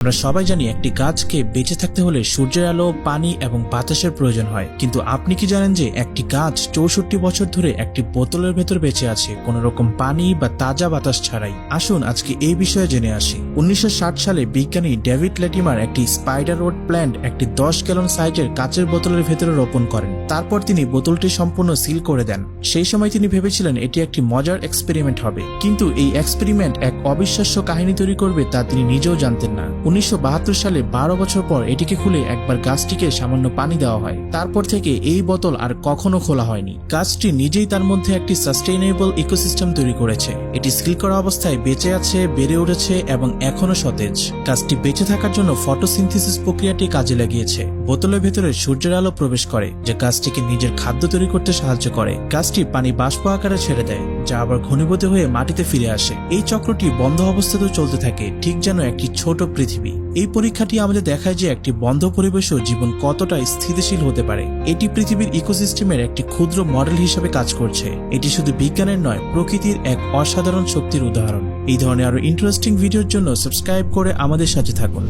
আমরা সবাই জানি একটি গাছকে বেঁচে থাকতে হলে সূর্যের আলো, পানি এবং বাতাসের প্রয়োজন হয়, কিন্তু আপনি কি জানেন যে একটি গাছ 64 বছর ধরে একটি বোতলের ভেতর বেঁচে আছে, কোনো রকম পানি বা তাজা বাতাস ছাড়াই? আসুন আজকে এই বিষয়ে জেনে আসি। 1960 সালে বিজ্ঞানী ডেভিড ল্যাটিমার একটি স্পাইডার রোড প্ল্যান্ট একটি 10 গ্যালন সাইজের কাচের বোতলের ভেতরে রোপণ করেন। তারপর তিনি বোতলটি সম্পূর্ণ সিল করে দেন। সেই সময় তিনি ভেবেছিলেন এটি একটি মজার এক্সপেরিমেন্ট হবে, কিন্তু এই এক্সপেরিমেন্ট এক অবিশ্বাস্য কাহিনী তৈরি করবে তা তিনি নিজেও জানতেন না। 1972 সালে 12 বছর পর এটিকে খুলে একবার গাছটিকে সামান্য পানি দেওয়া হয়। তারপর থেকে এই বোতল আর কখনো খোলা হয়নি। গাছটি নিজেই তার মধ্যে একটি সাস্টেইনেবল ইকোসিস্টেম তৈরি করেছে। এটি সিল করা অবস্থায় বেঁচে আছে, বেড়ে উঠেছে এবং এখনো সতেজ। গাছটি বেঁচে থাকার জন্য ফটোসিনথেসিস প্রক্রিয়াটি কাজে লাগিয়েছে। বোতলের ভেতরে সূর্যের আলো প্রবেশ করে, যা গাছটিকে নিজের খাদ্য তৈরি করতে সাহায্য করে। গাছটি পানি বাষ্প আকারে ছেড়ে দেয়, যা আবার ঘনীভূত হয়ে মাটিতে ফিরে আসে। এই চক্রটি বন্ধ অবস্থাতেও চলতে থাকে, ঠিক যেন একটি ছোট পৃথিবী। এই পরীক্ষাটি আমাদের দেখায় যে একটি বন্ধ পরিবেশেও জীবন কতটা স্থিতিশীল হতে পারে। এটি পৃথিবীর ইকোসিস্টেমের একটি ক্ষুদ্র মডেল হিসেবে কাজ করছে। এটি শুধু বিজ্ঞানের নয়, প্রকৃতির এক অসাধারণ শক্তির উদাহরণ। এই ধরনের আরো ইন্টারেস্টিং ভিডিওর জন্য সাবস্ক্রাইব করে আমাদের সাথে থাকুন।